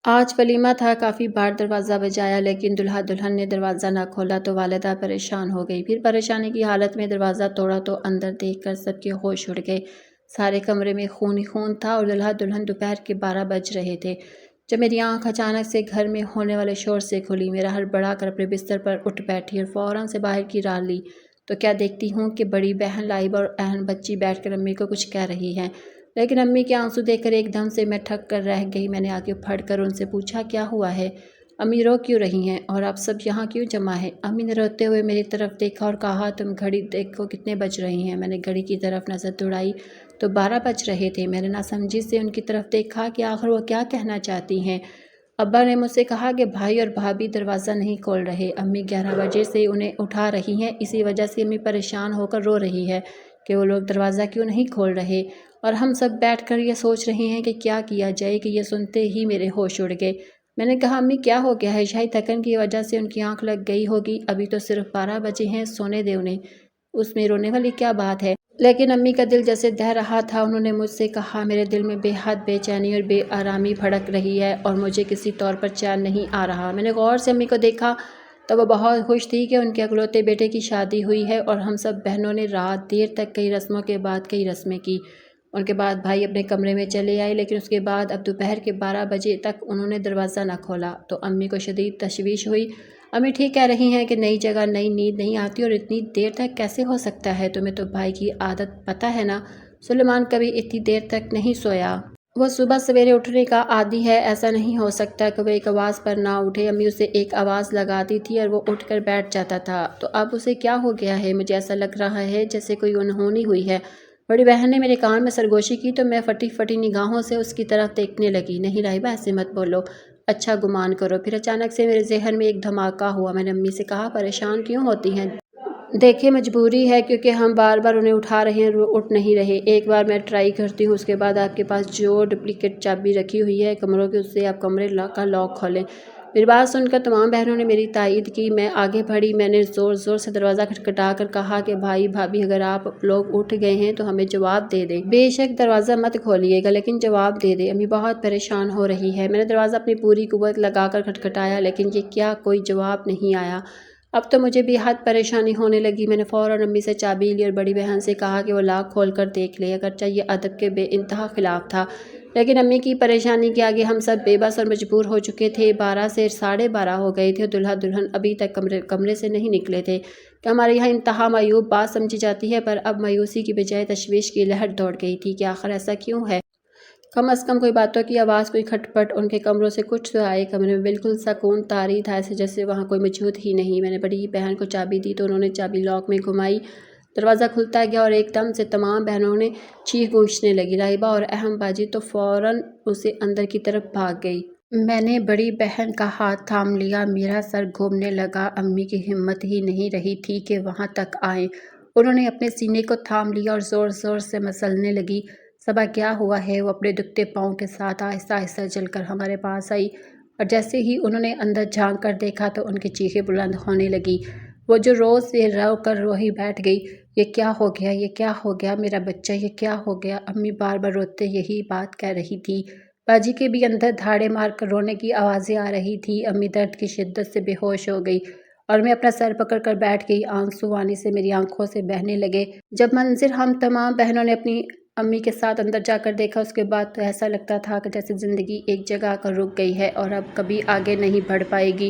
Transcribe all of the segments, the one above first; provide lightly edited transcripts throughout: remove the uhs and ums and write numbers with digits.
آج ولیمہ تھا، کافی بار دروازہ بجایا لیکن دلہا دلہن نے دروازہ نہ کھولا تو والدہ پریشان ہو گئی۔ پھر پریشانی کی حالت میں دروازہ توڑا تو اندر دیکھ کر سب کے ہوش اڑ گئے۔ سارے کمرے میں خون ہی خون تھا اور دلہا دلہن دوپہر کے 12 بج رہے تھے جب میری آنکھ اچانک سے گھر میں ہونے والے شور سے کھلی۔ میرا ہڑبڑا کر اپنے بستر پر اٹھ بیٹھی اور فوراً سے باہر کی راہ لی تو کیا دیکھتی ہوں کہ بڑی بہن لائبہ اور اہم بچی بیٹھ کر امی کو کچھ کہہ رہی ہیں، لیکن امی کے آنسو دیکھ کر ایک دم سے میں تھک کر رہ گئی۔ میں نے آگے بڑھ کر ان سے پوچھا، کیا ہوا ہے؟ امی رو کیوں رہی ہیں اور آپ سب یہاں کیوں جمع ہیں؟ امی نے روتے ہوئے میری طرف دیکھا اور کہا، تم گھڑی دیکھو کتنے بج رہے ہیں۔ میں نے گھڑی کی طرف نظر دوڑائی تو 12 بج رہے تھے۔ میں نے ناسمجھی سے ان کی طرف دیکھا کہ آخر وہ کیا کہنا چاہتی ہیں۔ ابا نے مجھ سے کہا کہ بھائی اور بھابھی دروازہ نہیں کھول رہے، امی 11 بجے سے انہیں اٹھا رہی ہیں، اسی وجہ سے امی پریشان ہو کر رو رہی ہے کہ وہ لوگ دروازہ کیوں نہیں کھول رہے، اور ہم سب بیٹھ کر یہ سوچ رہے ہیں کہ کیا کیا جائے کہ یہ سنتے ہی میرے ہوش اڑ گئے۔ میں نے کہا، امی کیا ہو گیا ہے؟ شاید تھکن کی وجہ سے ان کی آنکھ لگ گئی ہوگی، ابھی تو صرف 12 بجے ہیں، سونے دے انہیں، اس میں رونے والی کیا بات ہے؟ لیکن امی کا دل جیسے دہہ رہا تھا۔ انہوں نے مجھ سے کہا، میرے دل میں بے حد بے چینی اور بے آرامی بھڑک رہی ہے اور مجھے کسی طور پر چین نہیں آ رہا۔ میں نے غور سے امی کو دیکھا تو وہ بہت خوش تھی کہ ان کے اکلوتے بیٹے کی شادی ہوئی ہے، اور ہم سب بہنوں نے رات دیر تک کئی رسموں کے بعد کئی رسمیں کی۔ ان کے بعد بھائی اپنے کمرے میں چلے آئے، لیکن اس کے بعد اب دوپہر کے 12 بجے تک انہوں نے دروازہ نہ کھولا تو امی کو شدید تشویش ہوئی۔ امی ٹھیک کہہ رہی ہیں کہ نئی جگہ نئی نیند نہیں آتی، اور اتنی دیر تک کیسے ہو سکتا ہے؟ تمہیں تو بھائی کی عادت پتہ ہے نا، سلیمان کبھی اتنی دیر تک نہیں سویا۔ وہ صبح سویرے اٹھنے کا عادی ہے، ایسا نہیں ہو سکتا کہ وہ ایک آواز پر نہ اٹھے۔ امی اسے ایک آواز لگاتی تھی اور وہ اٹھ کر بیٹھ جاتا تھا۔ تو اب اسے کیا ہو گیا ہے؟ مجھے ایسا لگ رہا ہے جیسے کوئی انہونی ہوئی ہے۔ بڑی بہن نے میرے کان میں سرگوشی کی تو میں پھٹی پھٹی نگاہوں سے اس کی طرف دیکھنے لگی۔ نہیں لائبہ، ایسے مت بولو، اچھا گمان کرو۔ پھر اچانک سے میرے ذہن میں ایک دھماکہ ہوا۔ میں نے امی سے کہا، پریشان کیوں ہوتی ہیں؟ دیکھیں مجبوری ہے، کیونکہ ہم بار بار انہیں اٹھا رہے ہیں اور وہ اٹھ نہیں رہے۔ ایک بار میں ٹرائی کرتی ہوں، اس کے بعد آپ کے پاس جو ڈپلیکیٹ چابی رکھی ہوئی ہے کمروں کی، اس سے آپ کمرے کا لاک کھولیں۔ میری بات سن کر تمام بہنوں نے میری تائید کی۔ میں آگے بڑھی، میں نے زور زور سے دروازہ کھٹکھٹا کر کہا کہ بھائی بھابھی، اگر آپ لوگ اٹھ گئے ہیں تو ہمیں جواب دے دیں۔ بے شک دروازہ مت کھولیے گا لیکن جواب دے دیں، امی بہت پریشان ہو رہی ہے۔ میں نے دروازہ اپنی پوری قوت لگا کر کھٹکھٹایا لیکن یہ کیا کوئی جواب نہیں آیا۔ اب تو مجھے بے حد پریشانی ہونے لگی۔ میں نے فوراً امی سے چابی لی اور بڑی بہن سے کہا کہ وہ لاک کھول کر دیکھ لے۔ اگرچہ یہ ادب کے بے انتہا خلاف تھا لیکن امی کی پریشانی کے آگے ہم سب بے بس اور مجبور ہو چکے تھے۔ 12 سے 12:30 ہو گئے تھے اور دلہا دلہن ابھی تک کمرے سے نہیں نکلے تھے کہ ہمارے یہاں انتہا معیوب بات سمجھی جاتی ہے، پر اب مایوسی کی بجائے تشویش کی لہر دوڑ گئی تھی کہ آخر ایسا کیوں ہے؟ کم از کم کوئی باتوں کی آواز، کوئی کھٹ پٹ ان کے کمروں سے کچھ تو آئے۔ کمرے میں بالکل سکون طاری تھا، ایسے جیسے وہاں کوئی موجود ہی نہیں۔ میں نے بڑی بہن کو چابی دی تو انہوں نے چابی لاک میں گھمائی، دروازہ کھلتا گیا اور ایک دم سے تمام بہنوں نے چیخ گونجنے لگی۔ لائبہ اور اہم باجی تو فوراً اسے اندر کی طرف بھاگ گئی۔ میں نے بڑی بہن کا ہاتھ تھام لیا، میرا سر گھومنے لگا۔ امی کی ہمت ہی نہیں رہی تھی کہ وہاں تک آئیں۔ انہوں نے اپنے سینے کو تھام لیا اور زور زور سے مسلنے لگی۔ صبا کیا ہوا ہے؟ وہ اپنے دکھتے پاؤں کے ساتھ آہستہ آہستہ چل کر ہمارے پاس آئی اور جیسے ہی انہوں نے اندر جھانک کر دیکھا تو ان کی چیخیں بلند ہونے لگی۔ وہ جو روز سے رو کر روئی بیٹھ گئی، یہ کیا ہو گیا، یہ کیا ہو گیا میرا بچہ، یہ کیا ہو گیا؟ امی بار بار روتے یہی بات کہہ رہی تھی۔ باجی کے بھی اندر دھاڑے مار کر رونے کی آوازیں آ رہی تھی۔ امی درد کی شدت سے بے ہوش ہو گئی اور میں اپنا سر پکڑ کر بیٹھ گئی۔ آنسو آنے سے میری آنکھوں سے بہنے لگے۔ جب منظر ہم تمام بہنوں نے اپنی امی کے ساتھ اندر جا کر دیکھا، اس کے بعد تو ایسا لگتا تھا کہ جیسے زندگی ایک جگہ آ کر رک گئی ہے اور اب کبھی آگے نہیں بڑھ پائے گی،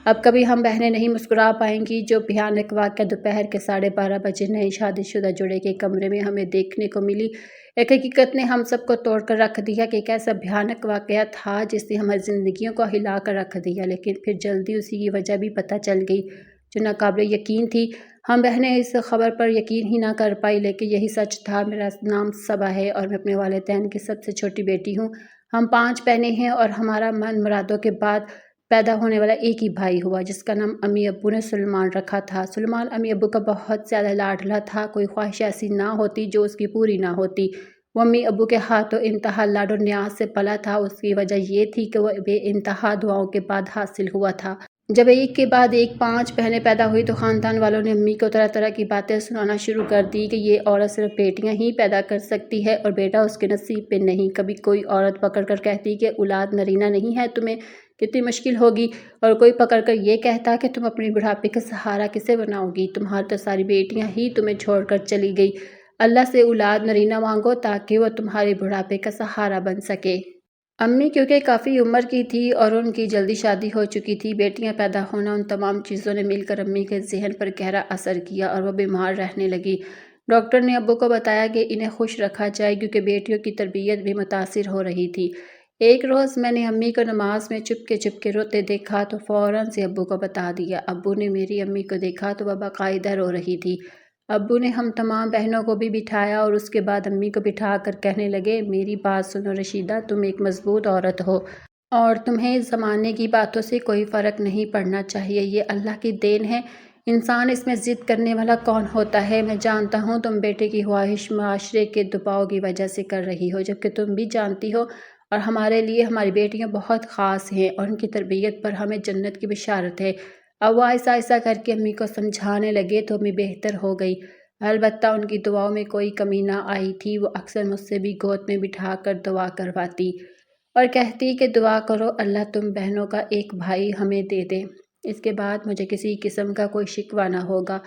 اب کبھی ہم بہنیں نہیں مسکرا پائیں گی۔ جو بھیانک واقعہ دوپہر کے 12:30 بجے نئے شادی شدہ جوڑے کے کمرے میں ہمیں دیکھنے کو ملی، ایک حقیقت نے ہم سب کو توڑ کر رکھ دیا کہ ایک ایسا بھیانک واقعہ تھا جس نے ہماری زندگیوں کو ہلا کر رکھ دیا، لیکن پھر جلدی اسی کی وجہ بھی پتہ چل گئی جو ناقابل یقین تھی۔ ہم بہنیں اس خبر پر یقین ہی نہ کر پائی لیکن یہی سچ تھا۔ میرا نام صبا ہے اور میں اپنے والدین کی سب سے چھوٹی بیٹی ہوں۔ ہم 5 بہنیں ہیں اور ہمارا من مرادوں کے بعد پیدا ہونے والا ایک ہی بھائی ہوا جس کا نام امی ابو نے سلیمان رکھا تھا۔ سلیمان امی ابو کا بہت زیادہ لاڈلا تھا، کوئی خواہش ایسی نہ ہوتی جو اس کی پوری نہ ہوتی۔ وہ امی ابو کے ہاتھوں انتہا لاڈ و نیاز سے پلا تھا۔ اس کی وجہ یہ تھی کہ وہ بے انتہا دعاؤں کے بعد حاصل ہوا تھا۔ جب ایک کے بعد ایک 5 بہنیں پیدا ہوئی تو خاندان والوں نے امی کو طرح طرح کی باتیں سنانا شروع کر دی کہ یہ عورت صرف بیٹیاں ہی پیدا کر سکتی ہے اور بیٹا اس کے نصیب پہ نہیں۔ کبھی کوئی عورت پکڑ کر کہتی کہ اولاد نرینہ نہیں ہے، تمہیں کتنی مشکل ہوگی، اور کوئی پکڑ کر یہ کہتا کہ تم اپنی بڑھاپے کا سہارا کسے بناؤ گی، تمہاری تو ساری بیٹیاں ہی تمہیں چھوڑ کر چلی گئی۔ اللہ سے اولاد نرینہ مانگو تاکہ وہ تمہارے بڑھاپے کا سہارا بن سکے۔ امی کیونکہ کافی عمر کی تھی اور ان کی جلدی شادی ہو چکی تھی، بیٹیاں پیدا ہونا، ان تمام چیزوں نے مل کر امی کے ذہن پر گہرا اثر کیا اور وہ بیمار رہنے لگی۔ ڈاکٹر نے ابو کو بتایا کہ انہیں خوش رکھا جائے کیونکہ بیٹیوں کی تربیت بھی متاثر ہو رہی تھی۔ ایک روز میں نے امی کو نماز میں چپ کے روتے دیکھا تو فوراً سے ابو کو بتا دیا۔ ابو نے میری امی کو دیکھا تو وہ باقاعدہ رو رہی تھی۔ ابو نے ہم تمام بہنوں کو بھی بٹھایا اور اس کے بعد امی کو بٹھا کر کہنے لگے، میری بات سنو رشیدہ، تم ایک مضبوط عورت ہو اور تمہیں اس زمانے کی باتوں سے کوئی فرق نہیں پڑنا چاہیے، یہ اللہ کی دین ہے، انسان اس میں ضد کرنے والا کون ہوتا ہے؟ میں جانتا ہوں تم بیٹے کی خواہش معاشرے کے دباؤ کی وجہ سے کر رہی ہو، جبکہ تم بھی جانتی ہو اور ہمارے لیے ہماری بیٹیاں بہت خاص ہیں اور ان کی تربیت پر ہمیں جنت کی بشارت ہے۔ اب وہ آہستہ آہستہ کر کے امی کو سمجھانے لگے تو امی بہتر ہو گئی، البتہ ان کی دعاؤں میں کوئی کمی نہ آئی تھی۔ وہ اکثر مجھ سے بھی گود میں بٹھا کر دعا کرواتی اور کہتی کہ دعا کرو اللہ تم بہنوں کا ایک بھائی ہمیں دے دے، اس کے بعد مجھے کسی قسم کا کوئی شکوہ نہ ہوگا۔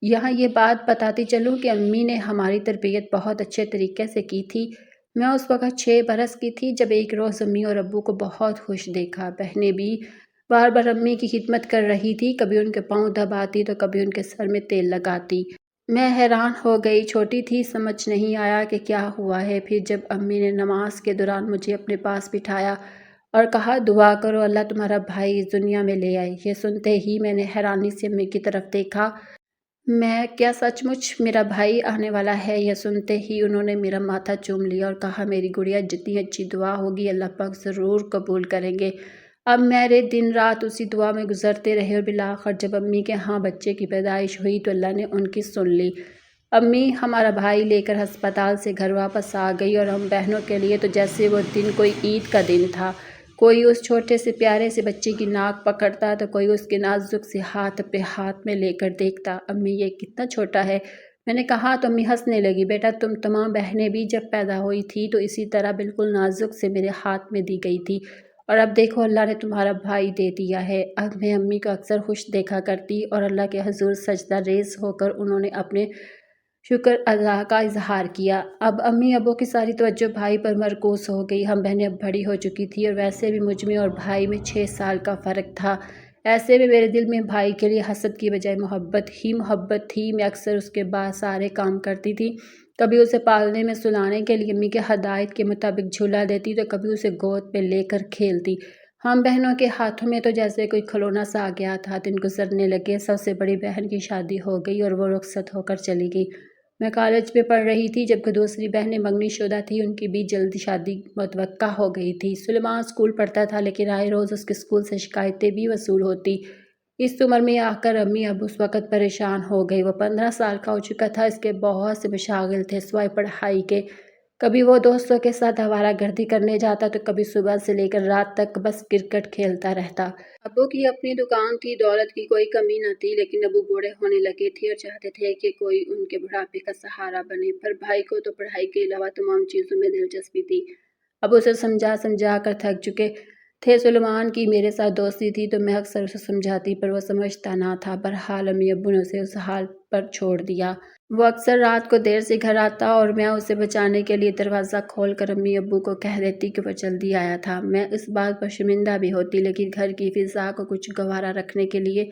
یہاں یہ بات بتاتی چلوں کہ امی نے ہماری تربیت بہت اچھے طریقے سے کی تھی۔ میں اس وقت 6 برس کی تھی جب ایک روز امی اور ابو کو بہت خوش دیکھا۔ بہنیں بھی بار بار امی کی خدمت کر رہی تھی، کبھی ان کے پاؤں دباتی تو کبھی ان کے سر میں تیل لگاتی۔ میں حیران ہو گئی، چھوٹی تھی، سمجھ نہیں آیا کہ کیا ہوا ہے۔ پھر جب امی نے نماز کے دوران مجھے اپنے پاس بٹھایا اور کہا دعا کرو اللہ تمہارا بھائی اس دنیا میں لے آئے، یہ سنتے ہی میں نے حیرانی سے امی کی طرف دیکھا۔ میں کیا سچ مچ میرا بھائی آنے والا ہے؟ یہ سنتے ہی انہوں نے میرا ماتھا چوم لیا اور کہا میری گڑیا جتنی اچھی دعا ہوگی اللہ پاک ضرور قبول کریں گے۔ اب میرے دن رات اسی دعا میں گزرتے رہے اور بالآخر جب امی کے ہاں بچے کی پیدائش ہوئی تو اللہ نے ان کی سن لی۔ امی ہمارا بھائی لے کر ہسپتال سے گھر واپس آ گئی اور ہم بہنوں کے لیے تو جیسے وہ دن کوئی عید کا دن تھا۔ کوئی اس چھوٹے سے پیارے سے بچے کی ناک پکڑتا تو کوئی اس کے نازک سے ہاتھ اپنے ہاتھ میں لے کر دیکھتا، امی یہ کتنا چھوٹا ہے۔ میں نے کہا تو امی ہنسنے لگی، بیٹا تم تمام بہنیں بھی جب پیدا ہوئی تھی تو اسی طرح بالکل نازک سے میرے ہاتھ میں دی گئی تھی، اور اب دیکھو اللہ نے تمہارا بھائی دے دیا ہے۔ اب میں امی کو اکثر خوش دیکھا کرتی اور اللہ کے حضور سجدہ ریز ہو کر انہوں نے اپنے شکر ادا کا اظہار کیا۔ اب امی ابو کی ساری توجہ بھائی پر مرکوز ہو گئی۔ ہم بہنیں اب بڑی ہو چکی تھیں اور ویسے بھی مجھ میں اور بھائی میں 6 سال کا فرق تھا۔ ایسے میں میرے دل میں بھائی کے لیے حسد کی بجائے محبت ہی محبت تھی۔ میں اکثر اس کے بعد سارے کام کرتی تھی، کبھی اسے پالنے میں سلانے کے لیے امی کے ہدایت کے مطابق جھولا دیتی تو کبھی اسے گود پہ لے کر کھیلتی۔ ہم بہنوں کے ہاتھوں میں تو جیسے کوئی کھلونا سا آ گیا تھا۔ دن گزرنے لگے، سب سے بڑی بہن کی شادی ہو گئی اور وہ رخصت ہو کر چلی گئی۔ میں کالج میں پڑھ رہی تھی جبکہ دوسری بہنیں منگنی شدہ تھیں، ان کی بھی جلدی شادی متوقع ہو گئی تھی۔ سلیمان اسکول پڑھتا تھا لیکن آئے روز اس کے اسکول سے شکایتیں بھی وصول ہوتی۔ اس عمر میں آ کر امی اب اس وقت پریشان ہو گئی۔ وہ 15 سال کا ہو چکا تھا، اس کے بہت سے مشاغل تھے سوائے پڑھائی کے۔ کبھی وہ دوستوں کے ساتھ آوارہ گردی کرنے جاتا تو کبھی صبح سے لے کر رات تک بس کرکٹ کھیلتا رہتا۔ ابو کی اپنی دکان تھی، دولت کی کوئی کمی نہ تھی، لیکن ابو بوڑھے ہونے لگے تھے اور چاہتے تھے کہ کوئی ان کے بڑھاپے کا سہارا بنے، پر بھائی کو تو پڑھائی کے علاوہ تمام چیزوں میں دلچسپی تھی۔ ابو اسے سمجھا سمجھا کر تھک چکے تھے۔ سلیمان کی میرے ساتھ دوستی تھی تو میں اکثر اسے سمجھاتی پر وہ سمجھتا نہ تھا۔ بہرحال امی ابو نے اسے اس حال پر چھوڑ دیا۔ وہ اکثر رات کو دیر سے گھر آتا اور میں اسے بچانے کے لیے دروازہ کھول کر امی ابو کو کہہ دیتی کہ وہ جلدی آیا تھا۔ میں اس بات پر شرمندہ بھی ہوتی لیکن گھر کی فضا کو کچھ گوارا رکھنے کے لیے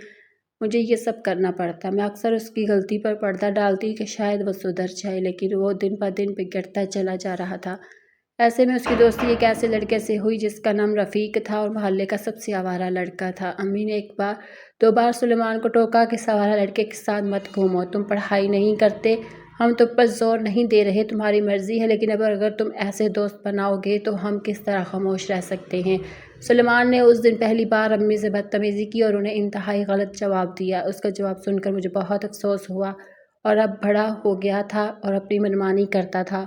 مجھے یہ سب کرنا پڑتا۔ میں اکثر اس کی غلطی پر پردہ ڈالتی کہ شاید وہ سدھر جائے، لیکن وہ دن بہ دن بگڑتا چلا جا رہا تھا۔ ایسے میں اس کی دوستی ایک ایسے لڑکے سے ہوئی جس کا نام رفیق تھا اور محلے کا سب سے آوارہ لڑکا تھا۔ امی نے ایک بار 2 بار سلیمان کو ٹوکا کہ اس آوارہ لڑکے کے ساتھ مت گھومو، تم پڑھائی نہیں کرتے، ہم تم پر زور نہیں دے رہے، تمہاری مرضی ہے، لیکن اب اگر تم ایسے دوست بناؤ گے تو ہم کس طرح خاموش رہ سکتے ہیں؟ سلیمان نے اس دن پہلی بار امی سے بدتمیزی کی اور انہیں انتہائی غلط جواب دیا۔ اس کا جواب سن کر مجھے بہت افسوس ہوا اور اب بڑا ہو گیا تھا اور اپنی منمانی کرتا تھا۔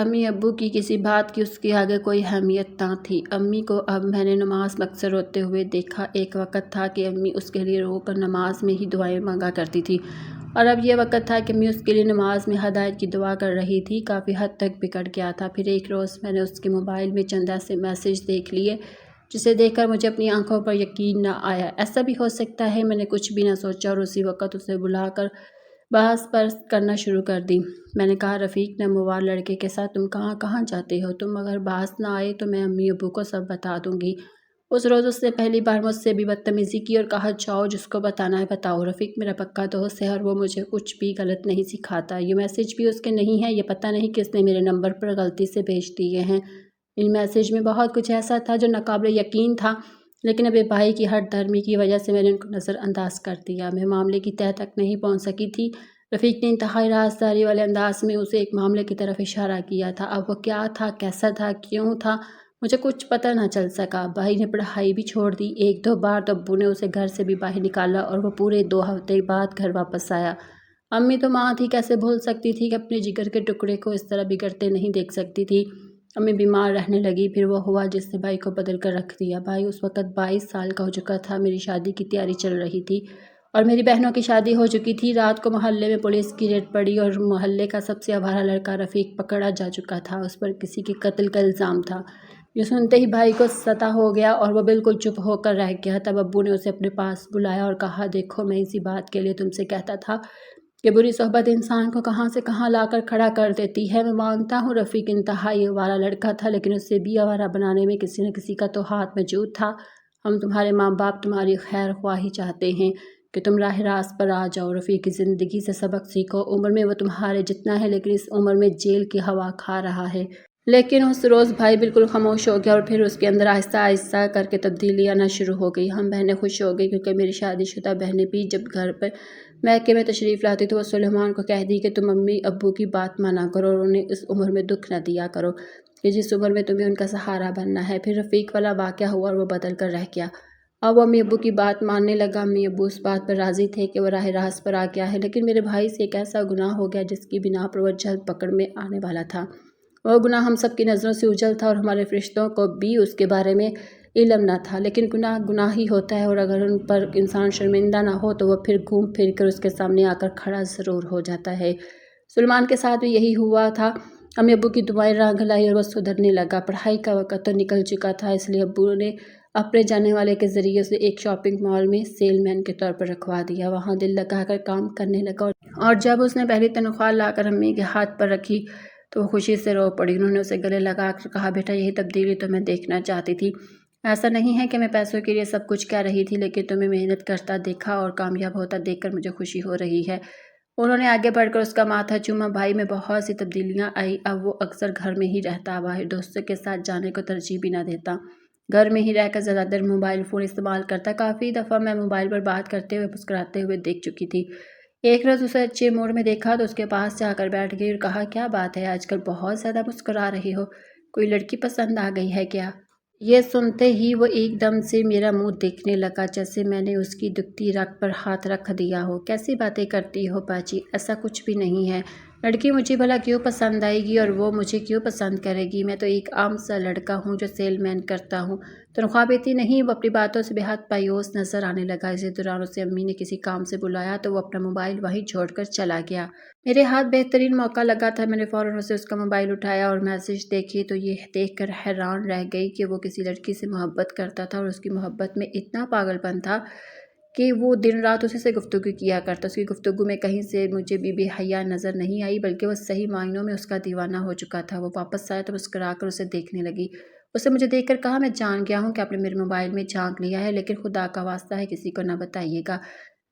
امی ابو کی کسی بات کی اس کے آگے کوئی اہمیت نہ تھی۔ امی کو اب میں نے نماز میں اکثر روتے ہوئے دیکھا۔ ایک وقت تھا کہ امی اس کے لیے رو کر نماز میں ہی دعائیں مانگا کرتی تھی، اور اب یہ وقت تھا کہ امی اس کے لیے نماز میں ہدایت کی دعا کر رہی تھی۔ کافی حد تک بگڑ گیا تھا۔ پھر ایک روز میں نے اس کے موبائل میں چند ایسے میسیج دیکھ لیے جسے دیکھ کر مجھے اپنی آنکھوں پر یقین نہ آیا۔ ایسا بھی ہو سکتا ہے، میں نے کچھ بھی نہ سوچا اور اسی وقت اسے بلا کر بحث پرست کرنا شروع کر دی۔ میں نے کہا، رفیق نامور لڑکے کے ساتھ تم کہاں کہاں جاتے ہو؟ تم اگر باز نہ آئے تو میں امی ابو کو سب بتا دوں گی۔ اس روز اس نے پہلی بار مجھ سے بھی بدتمیزی کی اور کہا، جاؤ جس کو بتانا ہے بتاؤ۔ رفیق میرا پکا دوست ہے اور وہ مجھے کچھ بھی غلط نہیں سکھاتا۔ یہ میسیج بھی اس کے نہیں ہے، یہ پتہ نہیں کس نے میرے نمبر پر غلطی سے بھیج دیے ہیں۔ ان میسیج میں بہت کچھ ایسا تھا جو ناقابل یقین تھا، لیکن ابے بھائی کی ہٹ دھرمی کی وجہ سے میں نے ان کو نظر انداز کر دیا۔ میں معاملے کی تہہ تک نہیں پہنچ سکی تھی۔ رفیق نے انتہائی رازداری والے انداز میں اسے ایک معاملے کی طرف اشارہ کیا تھا۔ اب وہ کیا تھا، کیسا تھا، کیوں تھا، مجھے کچھ پتہ نہ چل سکا۔ بھائی نے پڑھائی بھی چھوڑ دی۔ ایک دو بار تو ابو نے اسے گھر سے بھی باہر نکالا اور وہ پورے 2 ہفتے بعد گھر واپس آیا۔ امی تو ماں تھی، کیسے بھول سکتی تھی کہ اپنے جگر کے ٹکڑے کو اس طرح بگڑتے نہیں دیکھ سکتی تھی۔ امی بیمار رہنے لگی، پھر وہ ہوا جس نے بھائی کو بدل کر رکھ دیا۔ بھائی اس وقت 22 سال کا ہو چکا تھا۔ میری شادی کی تیاری چل رہی تھی اور میری بہنوں کی شادی ہو چکی تھی۔ رات کو محلے میں پولیس کی ریڈ پڑی اور محلے کا سب سے آوارہ لڑکا رفیق پکڑا جا چکا تھا۔ اس پر کسی کے قتل کا الزام تھا۔ یہ سنتے ہی بھائی کو سطح ہو گیا اور وہ بالکل چپ ہو کر رہ گیا۔ تب ابو نے اسے اپنے پاس بلایا اور کہا، دیکھو میں اسی بات کے لیے تم سے کہتا تھا کہ بری صحبت انسان کو کہاں سے کہاں لا کر کھڑا کر دیتی ہے۔ میں مانتا ہوں رفیق انتہائی آوارہ لڑکا تھا، لیکن اسے بھی آوارہ بنانے میں کسی نہ کسی کا تو ہاتھ موجود تھا۔ ہم تمہارے ماں باپ تمہاری خیر خواہی چاہتے ہیں کہ تم راہ راست پر آ جاؤ۔ رفیق کی زندگی سے سبق سیکھو۔ عمر میں وہ تمہارے جتنا ہے، لیکن اس عمر میں جیل کی ہوا کھا رہا ہے۔ لیکن اس روز بھائی بالکل خاموش ہو گیا اور پھر اس کے اندر آہستہ آہستہ کر کے تبدیلی آنا شروع ہو گئی۔ ہم بہنیں خوش ہو گئی کیونکہ میری شادی شدہ بہنیں بھی جب گھر پر میکے میں تشریف لاتی تو وہ سلیمان کو کہہ دی کہ تم امی ابو کی بات مانا کرو اور انہیں اس عمر میں دکھ نہ دیا کرو کہ جس عمر میں تمہیں ان کا سہارا بننا ہے۔ پھر رفیق والا واقعہ ہوا اور وہ بدل کر رہ گیا۔ اب وہ امی ابو کی بات ماننے لگا۔ امی ابو اس بات پر راضی تھے کہ وہ راہ راست پر آ گیا ہے، لیکن میرے بھائی سے ایک ایسا گناہ ہو گیا جس کی بنا پر وہ جلد پکڑ میں آنے والا تھا۔ وہ گناہ ہم سب کی نظروں سے اوجھل تھا اور ہمارے فرشتوں کو بھی اس کے بارے میں علم نہ تھا، لیکن گناہ گناہ ہی ہوتا ہے اور اگر ان پر انسان شرمندہ نہ ہو تو وہ پھر گھوم پھر کر اس کے سامنے آ کر کھڑا ضرور ہو جاتا ہے۔ سلیمان کے ساتھ بھی یہی ہوا تھا۔ امی ابو کی دعائیں رنگ لائی اور وہ سدھرنے لگا۔ پڑھائی کا وقت تو نکل چکا تھا، اس لیے ابو نے اپنے جانے والے کے ذریعے اسے ایک شاپنگ مال میں سیل مین کے طور پر رکھوا دیا۔ وہاں دل لگا کر کام کرنے لگا اور جب اس نے پہلی تنخواہ لا کر امی کے ہاتھ پر رکھی تو وہ خوشی سے رو پڑی۔ انہوں نے اسے گلے لگا کر کہا، بیٹا یہی تبدیلی تو میں دیکھنا چاہتی تھی۔ ایسا نہیں ہے کہ میں پیسوں کے لیے سب کچھ کہہ رہی تھی، لیکن تمہیں محنت کرتا دیکھا اور کامیاب ہوتا دیکھ کر مجھے خوشی ہو رہی ہے۔ انہوں نے آگے بڑھ کر اس کا ماتھا چوما۔ بھائی میں بہت سی تبدیلیاں آئی۔ اب وہ اکثر گھر میں ہی رہتا، باہر دوستوں کے ساتھ جانے کو ترجیح بھی نہ دیتا، گھر میں ہی رہ کر زیادہ تر موبائل فون استعمال کرتا۔ کافی دفعہ میں موبائل پر بات کرتے ہوئے مسکراتے ہوئے دیکھ چکی تھی۔ ایک روز اسے اچھے موڈ میں دیکھا تو اس کے پاس جا کر بیٹھ گئی اور کہا، کیا بات ہے، آج کل بہت زیادہ مسکرا رہی ہو، کوئی لڑکی پسند آ گئی ہے کیا؟ یہ سنتے ہی وہ ایک دم سے میرا منہ دیکھنے لگا جیسے میں نے اس کی دکھتی رگ پر ہاتھ رکھ دیا ہو۔ کیسی باتیں کرتی ہو باجی، ایسا کچھ بھی نہیں ہے۔ لڑکی مجھے بھلا کیوں پسند آئے گی اور وہ مجھے کیوں پسند کرے گی؟ میں تو ایک عام سا لڑکا ہوں جو سیل مین کرتا ہوں، تنخواہ بھی اتنی نہیں۔ وہ اپنی باتوں سے بے حد مایوس نظر آنے لگا۔ اسی دوران اسے امی نے کسی کام سے بلایا تو وہ اپنا موبائل وہیں چھوڑ کر چلا گیا۔ میرے ہاتھ بہترین موقع لگا تھا، میں نے فوراً اسے اس کا موبائل اٹھایا اور میسیج دیکھی تو یہ دیکھ کر حیران رہ گئی کہ وہ کسی لڑکی سے محبت کرتا تھا اور اس کی محبت میں اتنا پاگل پن تھا کہ وہ دن رات اسی سے گفتگو کیا کرتا۔ اس کی گفتگو میں کہیں سے مجھے بھی بے حیا نظر نہیں آئی، بلکہ وہ صحیح معنوں میں اس کا دیوانہ ہو چکا تھا۔ وہ واپس آیا تو مسکرا کر اسے دیکھنے لگی۔ اس نے مجھے دیکھ کر کہا، میں جان گیا ہوں کہ آپ نے میرے موبائل میں جھانک لیا ہے، لیکن خدا کا واسطہ ہے کسی کو نہ بتائیے گا۔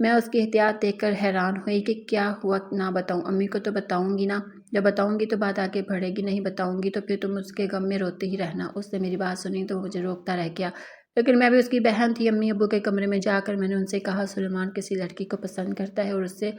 میں اس کی احتیاط دیکھ کر حیران ہوئی کہ کیا ہوا نہ بتاؤں؟ امی کو تو بتاؤں گی نا، جب بتاؤں گی تو بات آگے بڑھے گی، نہیں بتاؤں گی تو پھر تم اس کے غم میں روتے ہی رہنا۔ اس نے میری بات سنی تو وہ مجھے روکتا رہ گیا، لیکن میں بھی اس کی بہن تھی۔ امی ابو کے کمرے میں جا کر میں نے ان سے کہا، سلیمان کسی لڑکی کو پسند کرتا ہے اور اس سے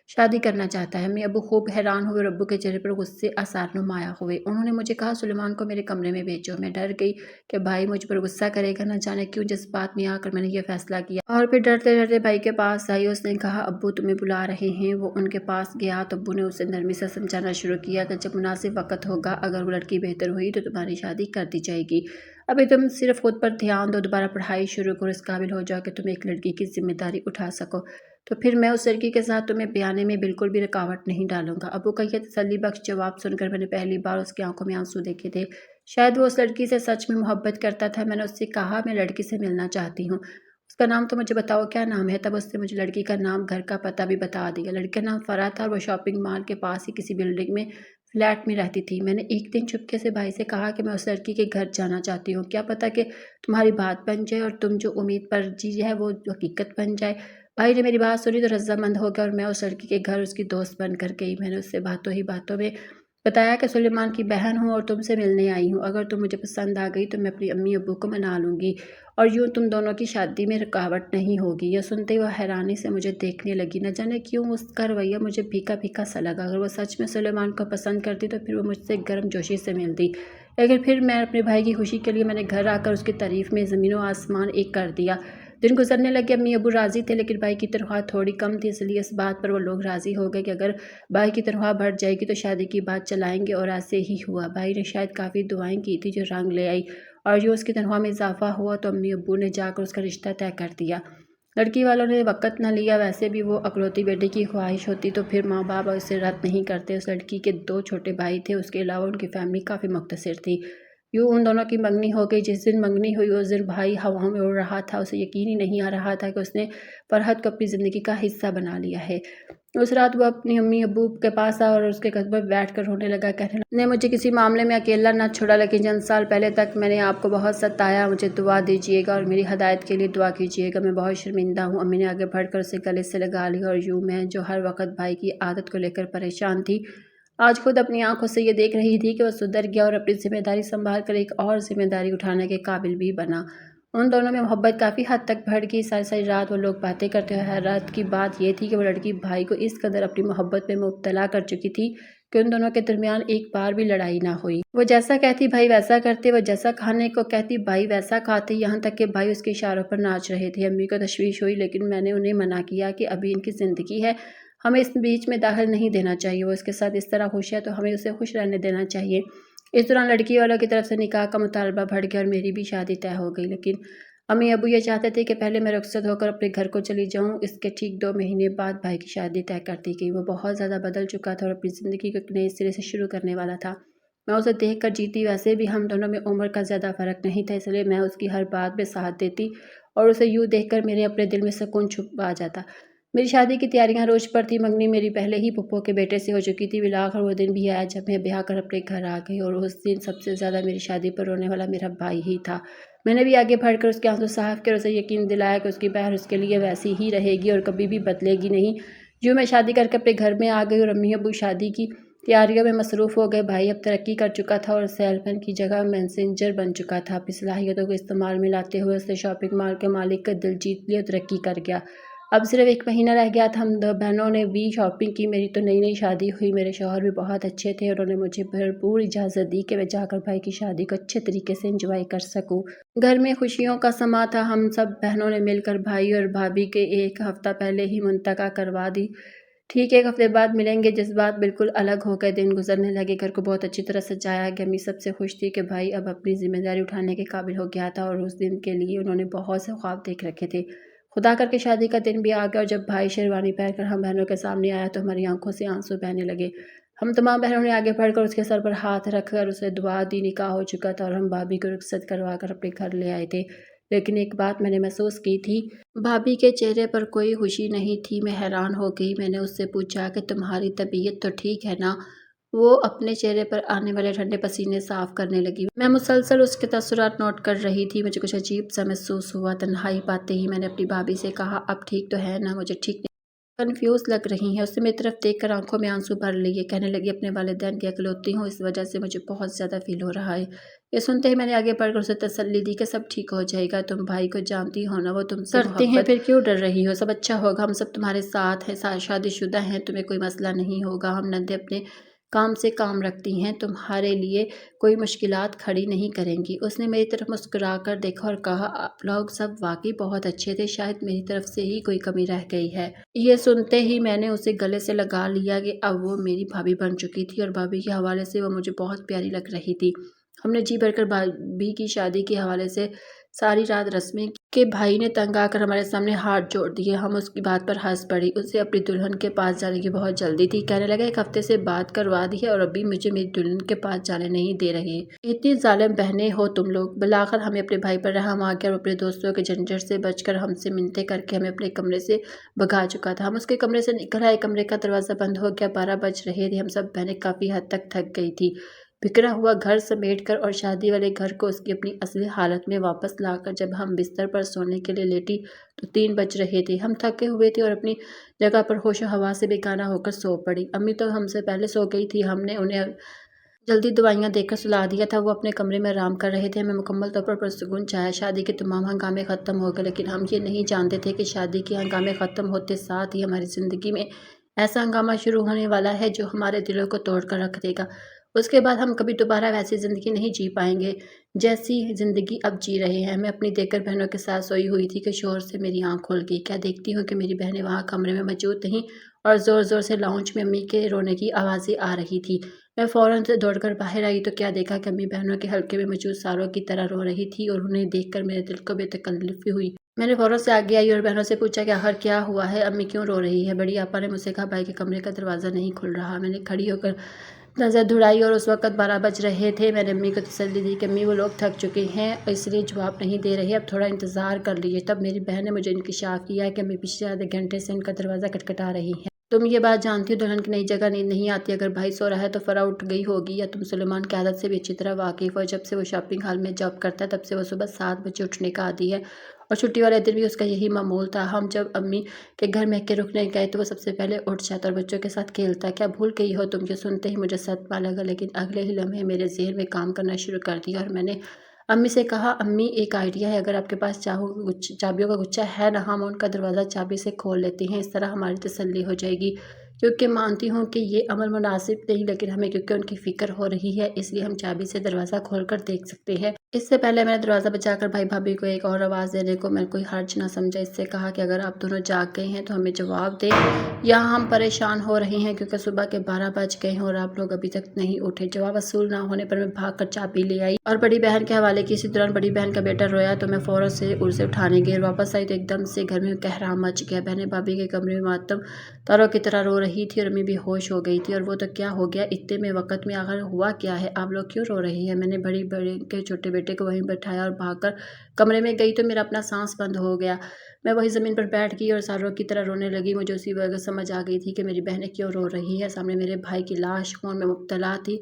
شادی کرنا چاہتا ہے۔ امی ابو خوب حیران ہوئے اور ابو کے چہرے پر غصے آثار نمایاں ہوئے۔ انہوں نے مجھے کہا سلیمان کو میرے کمرے میں بھیجو۔ میں ڈر گئی کہ بھائی مجھ پر غصہ کرے گا، نہ جانے کیوں جذبات میں آ کر میں نے یہ فیصلہ کیا، اور پھر ڈرتے ڈرتے بھائی کے پاس آئی۔ اس نے کہا ابو تمہیں بلا رہے ہیں۔ وہ ان کے پاس گیا تو ابو نے اسے نرمی سے سمجھانا شروع کیا کہ جب مناسب وقت ہوگا اگر وہ لڑکی بہتر ہوئی تو تمہاری شادی کر دی جائے گی۔ ابھی تم صرف خود پر دھیان دو، دوبارہ پڑھائی شروع کرو، اس قابل ہو جاؤ کہ تم ایک لڑکی کی ذمہ داری اٹھا سکو، تو پھر میں اس لڑکی کے ساتھ تمہیں بیانے میں بالکل بھی رکاوٹ نہیں ڈالوں گا۔ ابو کا یہ تسلی بخش جواب سن کر میں نے پہلی بار اس کی آنکھوں میں آنسو دیکھے تھے۔ شاید وہ اس لڑکی سے سچ میں محبت کرتا تھا۔ میں نے اس سے کہا میں لڑکی سے ملنا چاہتی ہوں، اس کا نام تو مجھے بتاؤ، کیا نام ہے؟ تب اس نے مجھے لڑکی کا نام، گھر کا پتہ بھی بتا دیا۔ لڑکی کا نام فرح تھا اور وہ شاپنگ مال کے پاس ہی کسی بلڈنگ میں فلیٹ میں رہتی تھی۔ میں نے ایک دن چپکے سے بھائی سے کہا کہ میں اس لڑکی کے گھر جانا چاہتی ہوں، کیا پتہ کہ تمہاری بات بن جائے اور تم جو امید پر جی ہے وہ حقیقت بن جائے۔ بھائی نے میری بات سنی تو رضامند ہو گیا اور میں اس لڑکی کے گھر اس کی دوست بن کر گئی۔ میں نے اس سے باتوں ہی باتوں میں بتایا کہ سلیمان کی بہن ہوں اور تم سے ملنے آئی ہوں، اگر تم مجھے پسند آ گئی تو میں اپنی امی ابو کو منا لوں گی اور یوں تم دونوں کی شادی میں رکاوٹ نہیں ہوگی۔ یہ سنتے وہ حیرانی سے مجھے دیکھنے لگی، نہ جانے کیوں اس کا رویہ مجھے پھیکا پھیکا سا لگا۔ اگر وہ سچ میں سلیمان کو پسند کرتی تو پھر وہ مجھ سے گرم جوشی سے ملتی، لیکن پھر میں اپنے بھائی کی خوشی کے لیے میں نے گھر آ کر اس کی تعریف میں زمین و آسمان ایک کر دیا۔ دن گزرنے لگے، امی ابو راضی تھے لیکن بھائی کی تنخواہ تھوڑی کم تھی، اس لیے اس بات پر وہ لوگ راضی ہو گئے کہ اگر بھائی کی تنخواہ بڑھ جائے گی تو شادی کی بات چلائیں گے، اور ایسے ہی ہوا۔ بھائی نے شاید کافی دعائیں کی تھی جو رنگ لے آئی، اور یوں اس کی تنخواہ میں اضافہ ہوا تو امی ابو نے جا کر اس کا رشتہ طے کر دیا۔ لڑکی والوں نے وقت نہ لیا، ویسے بھی وہ اکلوتی بیٹی کی خواہش ہوتی تو پھر ماں باپ اسے رد نہیں کرتے۔ اس لڑکی کے 2 چھوٹے بھائی تھے، اس کے علاوہ ان کی فیملی کافی مختصر تھی۔ یوں ان دونوں کی منگنی ہو گئی۔ جس دن منگنی ہوئی اس دن بھائی ہواؤں میں اڑ رہا تھا، اسے یقین ہی نہیں آ رہا تھا کہ اس نے فرحت کو اپنی زندگی کا حصہ بنا لیا ہے۔ اس رات وہ اپنی امی ابو کے پاس آیا اور اس کے قدموں پر بیٹھ کر رونے لگا، کہنے لگا نے مجھے کسی معاملے میں اکیلا نہ چھوڑا، لیکن چند سال پہلے تک میں نے آپ کو بہت ستایا، مجھے دعا دیجیے گا اور میری ہدایت کے لیے دعا کیجیے گا، میں بہت شرمندہ ہوں۔ امی نے آگے بڑھ کر اسے گلے سے لگا لیا، اور یوں میں جو ہر وقت بھائی کی عادت کو لے کر پریشان تھی، آج خود اپنی آنکھوں سے یہ دیکھ رہی تھی کہ وہ سدھر گیا اور اپنی ذمہ داری سنبھال کر ایک اور ذمہ داری اٹھانے کے قابل بھی بنا۔ ان دونوں میں محبت کافی حد تک بڑھ گئی۔ ساری ساری رات وہ لوگ باتیں کرتے ہوئے، حیرت کی بات یہ تھی کہ وہ لڑکی بھائی کو اس قدر اپنی محبت میں مبتلا کر چکی تھی کہ ان دونوں کے درمیان ایک بار بھی لڑائی نہ ہوئی۔ وہ جیسا کہتی بھائی ویسا کرتے، وہ جیسا کھانے کو کہتی بھائی ویسا کھاتے، یہاں تک کہ بھائی اس کے اشاروں پر ناچ رہے تھے۔ امی کو تشویش ہوئی لیکن میں نے انہیں منع کیا کہ ابھی ان کی زندگی ہے، ہمیں اس بیچ میں دخل نہیں دینا چاہیے، وہ اس کے ساتھ اس طرح خوش ہے تو ہمیں اسے خوش رہنے دینا چاہیے۔ اس دوران لڑکی والوں کی طرف سے نکاح کا مطالبہ بڑھ گیا اور میری بھی شادی طے ہو گئی، لیکن امی ابو یہ چاہتے تھے کہ پہلے میں رخصت ہو کر اپنے گھر کو چلی جاؤں۔ اس کے ٹھیک 2 مہینے بعد بھائی کی شادی طے کر دی گئی۔ وہ بہت زیادہ بدل چکا تھا اور اپنی زندگی کو ایک نئے سرے سے شروع کرنے والا تھا۔ میں اسے دیکھ کر جیتی، ویسے بھی ہم دونوں میں عمر کا زیادہ فرق نہیں تھا، اس لیے میں اس کی ہر بات میں ساتھ دیتی اور اسے یوں دیکھ کر میرے اپنے دل میں سکون چھپ آ جاتا۔ میری شادی کی تیاریاں روز پر تھی۔ منگنی میری پہلے ہی پھپھو کے بیٹے سے ہو چکی تھی۔ بالآخر وہ دن بھی آیا جب میں بیاہ کر اپنے گھر آ گئی، اور اس دن سب سے زیادہ میری شادی پر رونے والا میرا بھائی ہی تھا۔ میں نے بھی آگے بڑھ کر اس کے آنسو صاف کر اسے یقین دلایا کہ اس کی بہن اس کے لیے ویسی ہی رہے گی اور کبھی بھی بدلے گی نہیں۔ یوں میں شادی کر کے اپنے گھر میں آ گئی اور امی ابو شادی کی تیاریوں میں مصروف ہو گئے۔ بھائی اب ترقی کر چکا تھا اور سیلز مین کی جگہ مینیجر بن چکا تھا۔ اپنی صلاحیتوں کو استعمال میں لاتے ہوئے اس نے شاپنگ مال کے مالک کا دل جیت لیا اور ترقی کر گیا۔ اب صرف 1 مہینہ رہ گیا تھا، ہم 2 بہنوں نے بھی شاپنگ کی۔ میری تو نئی نئی شادی ہوئی، میرے شوہر بھی بہت اچھے تھے، انہوں نے مجھے بھرپور اجازت دی کہ میں جا کر بھائی کی شادی کو اچھے طریقے سے انجوائے کر سکوں۔ گھر میں خوشیوں کا سماں تھا، ہم سب بہنوں نے مل کر بھائی اور بھابھی کے 1 ہفتہ پہلے ہی منطقہ کروا دی۔ ٹھیک 1 ہفتے بعد ملیں گے، جذبات بالکل الگ ہو گئے۔ دن گزرنے لگے، گھر کو بہت اچھی طرح سجایا گیا۔ امی سب سے خوش تھی کہ بھائی اب اپنی ذمہ داری اٹھانے کے قابل ہو گیا تھا اور اس دن کے لیے انہوں نے بہت سے خواب دیکھ رکھے تھے۔ خدا کر کے شادی کا دن بھی آ گیا اور جب بھائی شیروانی پہن کر ہم بہنوں کے سامنے آیا تو ہماری آنکھوں سے آنسو بہنے لگے۔ ہم تمام بہنوں نے آگے بڑھ کر اس کے سر پر ہاتھ رکھ کر اسے دعا دی۔ نکاح ہو چکا تھا اور ہم بھابھی کو رخصت کروا کر اپنے گھر لے آئے تھے، لیکن ایک بات میں نے محسوس کی تھی، بھابھی کے چہرے پر کوئی خوشی نہیں تھی۔ میں حیران ہو گئی۔ میں نے اس سے پوچھا کہ تمہاری طبیعت تو ٹھیک ہے نا؟ وہ اپنے چہرے پر آنے والے ٹھنڈے پسینے صاف کرنے لگی۔ میں مسلسل اس کے تاثرات نوٹ کر رہی تھی، مجھے کچھ عجیب سا محسوس ہوا۔ تنہائی پاتے ہی میں نے اپنی بھابھی سے کہا اب ٹھیک تو ہے نا؟ مجھے ٹھیک نہیں، کنفیوز لگ رہی ہیں۔ اس نے میری طرف دیکھ کر آنکھوں میں آنسو بھر لیے، کہنے لگی اپنے والدین کی اکلوتی ہوں، اس وجہ سے مجھے بہت زیادہ فیل ہو رہا ہے۔ یہ سنتے ہی میں نے آگے بڑھ کر اسے تسلی دی کہ سب ٹھیک ہو جائے گا، تم بھائی کو جانتی ہو نا، وہ تم سے کرتے ہیں، پھر کیوں ڈر رہی ہو؟ سب اچھا ہوگا، ہم سب تمہارے ساتھ ہیں، شادی شدہ ہیں، تمہیں کوئی مسئلہ نہیں ہوگا، ہم نندے اپنے کام سے کام رکھتی ہیں، تمہارے لیے کوئی مشکلات کھڑی نہیں کریں گی۔ اس نے میری طرف مسکرا کر دیکھا اور کہا، آپ لوگ سب واقعی بہت اچھے تھے، شاید میری طرف سے ہی کوئی کمی رہ گئی ہے۔ یہ سنتے ہی میں نے اسے گلے سے لگا لیا کہ اب وہ میری بھابھی بن چکی تھی اور بھابھی کے حوالے سے وہ مجھے بہت پیاری لگ رہی تھی۔ ہم نے جی بھر کر بھابھی کی شادی کے حوالے سے ساری رات رسمیں کہ بھائی نے تنگ آ کر ہمارے سامنے ہاتھ جوڑ دیے۔ ہم اس کی بات پر ہنس پڑی۔ اسے اپنی دلہن کے پاس جانے کی بہت جلدی تھی، کہنے لگا ایک ہفتے سے بات کروا دی ہے اور ابھی مجھے میری دلہن کے پاس جانے نہیں دے رہے۔ اتنی ظالم بہنیں ہو تم لوگ۔ بالآخر ہمیں اپنے بھائی پر رحم آ گیا اور اپنے دوستوں کے جھنجٹ سے بچ کر ہم سے منتیں کر کے ہمیں اپنے کمرے سے بھگا چکا تھا۔ ہم اس کے کمرے سے نکل آئے، کمرے کا دروازہ بند ہو گیا، 12 بج رہے تھے، ہم سب بہنیں کافی حد تک تھک گئی تھی۔ بکھرا ہوا گھر سمیٹ کر اور شادی والے گھر کو اس کی اپنی اصلی حالت میں واپس لا کر جب ہم بستر پر سونے کے لیے لیٹی تو 3 بج رہے تھے۔ ہم تھکے ہوئے تھے اور اپنی جگہ پر ہوش و حواس سے بیگانہ ہو کر سو پڑی۔ امی تو ہم سے پہلے سو گئی تھی، ہم نے انہیں جلدی دوائیاں دے کر سلا دیا تھا، وہ اپنے کمرے میں آرام کر رہے تھے۔ ہمیں مکمل طور پر پرسکون چاہے، شادی کے تمام ہنگامے ختم ہو گئے، لیکن ہم یہ نہیں جانتے تھے کہ شادی کے ہنگامے ختم ہوتے ساتھ ہی ہماری زندگی میں ایسا ہنگامہ شروع ہونے والا ہے جو ہمارے دلوں کو توڑ کر رکھ دے گا۔ اس کے بعد ہم کبھی دوبارہ ویسی زندگی نہیں جی پائیں گے جیسی زندگی اب جی رہے ہیں۔ میں اپنی دیگر بہنوں کے ساتھ سوئی ہوئی تھی کہ شور سے میری آنکھ کھل گئی۔ کیا دیکھتی ہوں کہ میری بہنیں وہاں کمرے میں موجود نہیں اور زور زور سے لاؤنج میں امی کے رونے کی آوازیں آ رہی تھی۔ میں فوراً سے دوڑ کر باہر آئی تو کیا دیکھا کہ امی بہنوں کے حلقے میں موجود ساروں کی طرح رو رہی تھی اور انہیں دیکھ کر میرے دل کو بے تکلفی ہوئی۔ میں نے فوراً سے آگے آئی اور بہنوں سے پوچھا کہ آخر کیا ہوا ہے، امی کیوں رو رہی ہے؟ بڑی آپا نے مجھ سے کہا، بھائی کے کمرے کا دروازہ نہیں کھل رہا۔ میں نے کھڑی ہو کر نظر دوڑائی اور اس وقت 12 بج رہے تھے۔ میں نے امی کو تسلی دی کہ امی وہ لوگ تھک چکے ہیں اس لیے جواب نہیں دے رہے، اب تھوڑا انتظار کر لیجیے۔ تب میری بہن نے مجھے انکشاف کیا کہ امی پچھلے آدھے گھنٹے سے ان کا دروازہ کھٹکھٹا رہی ہیں۔ تم یہ بات جانتی ہو دلہن کی نئی جگہ نیند نہیں آتی، اگر بھائی سو رہا ہے تو فرح اٹھ گئی ہوگی، یا تم سلیمان کی عادت سے بھی اچھی طرح واقف ہو۔ جب سے وہ شاپنگ ہال میں جاب کرتا ہے تب سے وہ صبح 7 بجے اٹھنے کا عادی ہے اور چھٹی والے دن بھی اس کا یہی معمول تھا۔ ہم جب امی کے گھر مہکے رکنے گئے تو وہ سب سے پہلے اٹھ جاتا اور بچوں کے ساتھ کھیلتا۔ کیا بھول گئی ہو تم؟ یہ سنتے ہی مجھے صدمہ لگا، لیکن اگلے ہی لمحے میرے ذہن میں کام کرنا شروع کر دیا اور میں نے امی سے کہا، امی ایک آئیڈیا ہے، اگر آپ کے پاس چابیوں کا گچھا ہے نا، ہم ان کا دروازہ چابی سے کھول لیتے ہیں، اس طرح ہماری تسلی ہو جائے گی۔ کیونکہ مانتی ہوں کہ یہ عمل مناسب نہیں، لیکن ہمیں کیونکہ ان کی فکر ہو رہی ہے اس لیے ہم چابی سے دروازہ کھول کر دیکھ سکتے ہیں۔ اس سے پہلے میں نے دروازہ بچا کر بھائی بھابھی کو ایک اور آواز دینے کو میں کوئی حرج نہ سمجھا۔ اس سے کہا کہ اگر آپ دونوں جاگ گئے ہیں تو ہمیں جواب دیں، یا ہم پریشان ہو رہے ہیں کیونکہ صبح کے 12 بج گئے ہیں اور آپ لوگ ابھی تک نہیں اٹھے۔ جواب وصول نہ ہونے پر میں بھاگ کر چابی لے آئی اور بڑی بہن کے حوالے کی۔ اسی دوران بڑی بہن کا بیٹا رویا تو میں فوراً سے اسے اٹھانے گئی اور واپس آئی تو ایک دم سے گھر میں کہرام مچ گیا۔ بہنیں بھابھی کے کمرے میں ماتم تاروں کی طرح رو رہی تھی اور امی بھی ہوش ہو گئی تھی۔ اور وہ تو کیا ہو گیا اتنے میں وقت میں، آخر ہوا کیا ہے؟ آپ لوگ کیوں رو رہے ہیں؟ میں نے بڑی بہن کے چھوٹے بیٹے کو وہیں بٹھایا اور بھاگ کر کمرے میں گئی تو میرا اپنا سانس بند ہو گیا۔ میں وہی زمین پر بیٹھ گئی اور ساروں کی طرح رونے لگی۔ مجھے اسی وقت سمجھ آ گئی تھی کہ میری بہنیں کیوں رو رہی ہیں۔ سامنے میرے بھائی کی لاش خون میں مبتلا تھی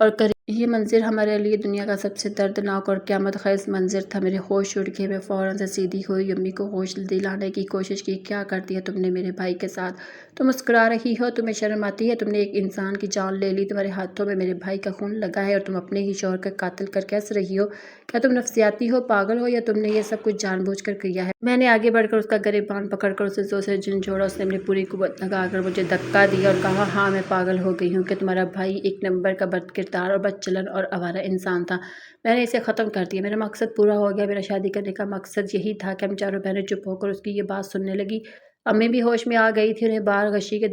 اور یہ منظر ہمارے لیے دنیا کا سب سے دردناک اور قیامت خیز منظر تھا۔ میرے ہوش اڑ گئے، میں فوراً سے سیدھی ہوئی، امی کو ہوش دلانے کی کوشش کی۔ کیا کر دیا تم نے میرے بھائی کے ساتھ؟ تم مسکرا رہی ہو، تمہیں شرم آتی ہے؟ تم نے ایک انسان کی جان لے لی، تمہارے ہاتھوں میں میرے بھائی کا خون لگا ہے اور تم اپنے ہی شوہر کا قاتل کر کے ہنس رہی ہو؟ کیا تم نفسیاتی ہو، پاگل ہو، یا تم نے یہ سب کچھ جان بوجھ کر کیا ہے؟ میں نے آگے بڑھ کر اس کا گریبان پکڑ کر اسے زور سے جھنجھوڑا۔ اس نے اپنی پوری قوت لگا کر مجھے دھکا دیا اور کہا، ہاں میں پاگل ہو گئی ہوں کہ تمہارا بھائی ایک نمبر کا بد کردار اور بد چلن اور آوارہ انسان تھا۔ میں نے اسے ختم کر دیا، میرا مقصد پورا ہو گیا۔ میرا شادی کرنے کا مقصد یہی تھا کہ ہم چاروں بہنیں چپ ہو کر اس کی یہ بات سننے لگی۔ امی بھی ہوش میں آ گئی تھی، انہیں بال غشی کے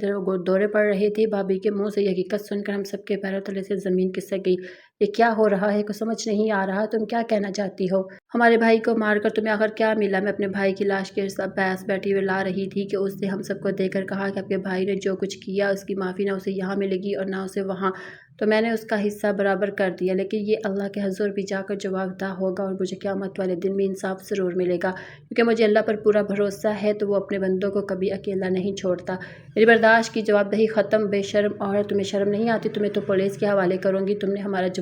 دورے پڑ رہے تھے۔ بھابھی کے منہ سے یہ حقیقت سن کر ہم سب کے پیروں تلے سے زمین کھسک گئی۔ یہ کیا ہو رہا ہے؟ کچھ سمجھ نہیں آ رہا، تم کیا کہنا چاہتی ہو؟ ہمارے بھائی کو مار کر تمہیں آخر کیا ملا؟ میں اپنے بھائی کی لاش کے پاس بیٹھی ہوئی لا رہی تھی کہ اس نے ہم سب کو دیکھ کر کہا کہ آپ کے بھائی نے جو کچھ کیا اس کی معافی نہ اسے یہاں ملے گی اور نہ اسے وہاں، تو میں نے اس کا حصہ برابر کر دیا، لیکن یہ اللہ کے حضور بھی جا کر جواب دہ ہوگا اور مجھے قیامت والے دن بھی انصاف ضرور ملے گا، کیونکہ مجھے اللہ پر پورا بھروسہ ہے تو وہ اپنے بندوں کو کبھی اکیلا نہیں چھوڑتا۔ میری برداشت کی جواب دہی ختم۔ بے شرم عورت، تمہیں شرم نہیں آتی؟ تمہیں تو پولیس کے حوالے کروں گی، تم نے ہمارا